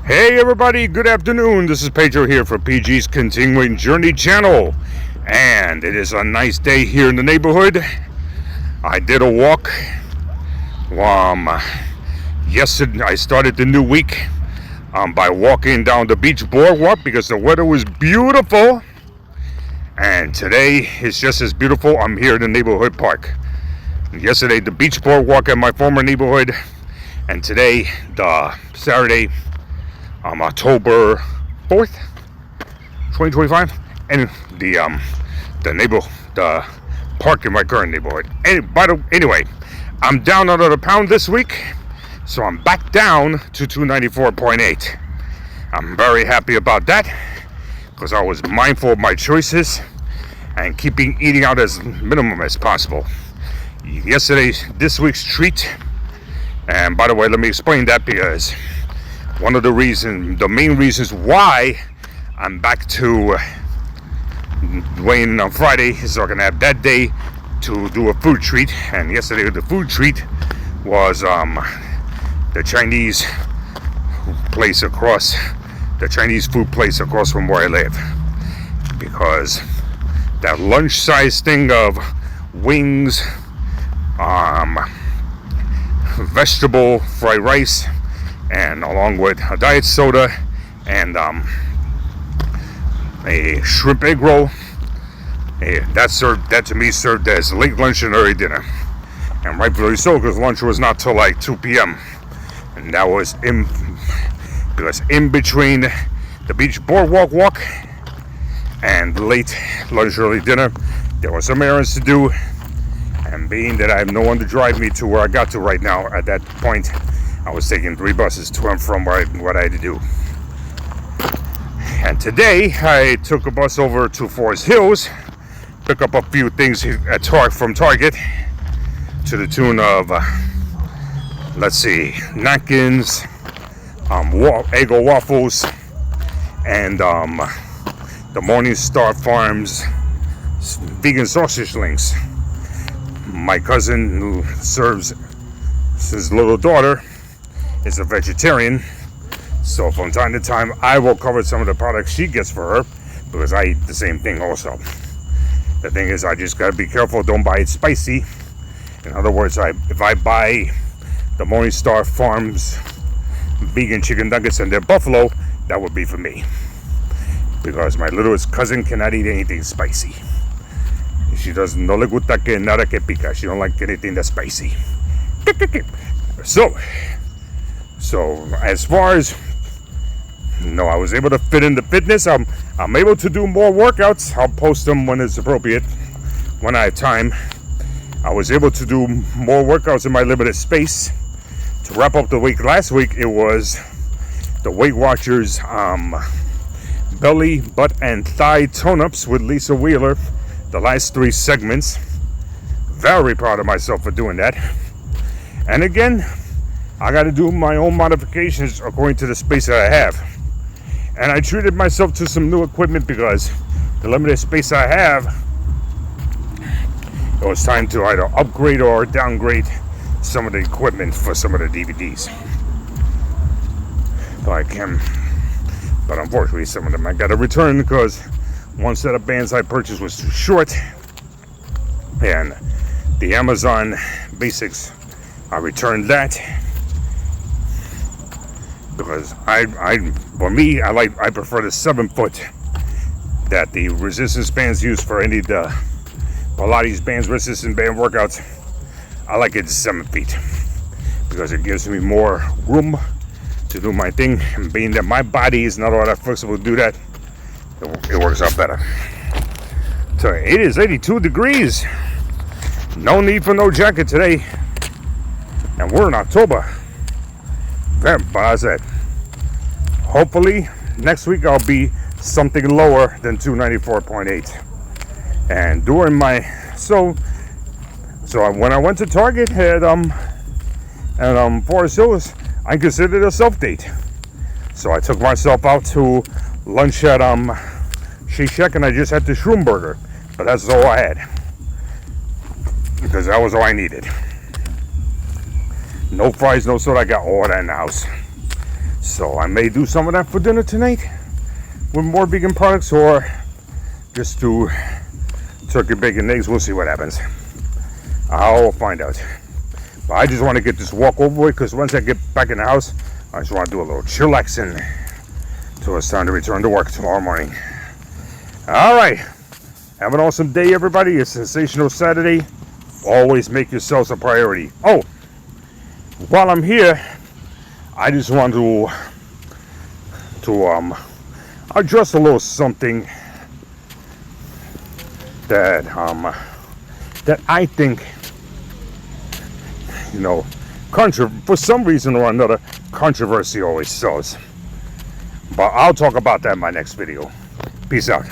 Hey everybody, good afternoon. This is Pedro here for PG's Continuing Journey channel. And it is a nice day here in the neighborhood. I did a walk. Yesterday I started the new week by walking down the beach boardwalk because the weather was beautiful. And today is just as beautiful. I'm here in the neighborhood park. Yesterday the beach boardwalk at my former neighborhood. And today, the Saturday, October 4th, 2025, and the park in my current neighborhood. Anyway, I'm down another pound this week, so I'm back down to 294.8. I'm very happy about that because I was mindful of my choices and keeping eating out as minimum as possible. This week's treat, and by the way, let me explain that because the main reasons why I'm back to weighing on Friday is so I can have that day to do a food treat. And yesterday the food treat was the Chinese food place across from where I live, because that lunch size thing of wings, vegetable fried rice, and along with a diet soda and a shrimp egg roll, that to me served as late lunch and early dinner, and rightfully so, because lunch was not till like 2 p.m. and that was because in between the beach boardwalk walk and late lunch early dinner there were some errands to do, and being that I have no one to drive me to where I got to right now, at that point I was taking 3 buses to and from what I had to do. And today I took a bus over to Forest Hills, pick up a few things from Target to the tune of napkins, Eggo waffles, and the Morningstar Farms vegan sausage links. My cousin, who serves his little daughter, is a vegetarian, so from time to time I will cover some of the products she gets for her, because I eat the same thing also. The thing is, I just gotta be careful, don't buy it spicy. In other words, if I buy the Morningstar Farms vegan chicken nuggets and their buffalo, that would be for me, because my littlest cousin cannot eat anything spicy. She doesn't, no le gusta que nada que pica. She don't like anything that's spicy. So as far as, I was able to fit in the fitness. I'm able to do more workouts. I'll post them when it's appropriate, when I have time. I was able to do more workouts in my limited space. To wrap up the week, last week it was the Weight Watchers belly, butt, and thigh tone-ups with Lisa Wheeler. The last 3 segments. Very proud of myself for doing that. And again, I got to do my own modifications according to the space that I have. And I treated myself to some new equipment because the limited space I have, it was time to either upgrade or downgrade some of the equipment for some of the DVDs. But unfortunately, some of them I got to return because one set of bands I purchased was too short, and the Amazon Basics, I returned that because I prefer the 7-foot that the resistance bands use for any of the Pilates bands, resistance band workouts. I like it 7 feet because it gives me more room to do my thing, and being that my body is not all that flexible to do that, it works out better. So it is 82 degrees. No need for no jacket today, and we're in October. But I said, hopefully next week I'll be something lower than 294.8. And during my when I went to Target at Forest Hills, I considered it a self date. So I took myself out to lunch at Shake Shack, and I just had the shroom burger, but that's all I had because that was all I needed. No fries, no soda. I got all that in the house. So I may do some of that for dinner tonight with more vegan products, or just do turkey, bacon, eggs. We'll see what happens. I'll find out. But I just want to get this walk over with, because once I get back in the house, I just want to do a little chillaxing till it's time to return to work tomorrow morning. All right. Have an awesome day, everybody. It's Sensational Saturday. Always make yourselves a priority. Oh, while I'm here, I just want to address a little something that I think, for some reason or another, controversy always sells. But I'll talk about that in my next video. Peace out.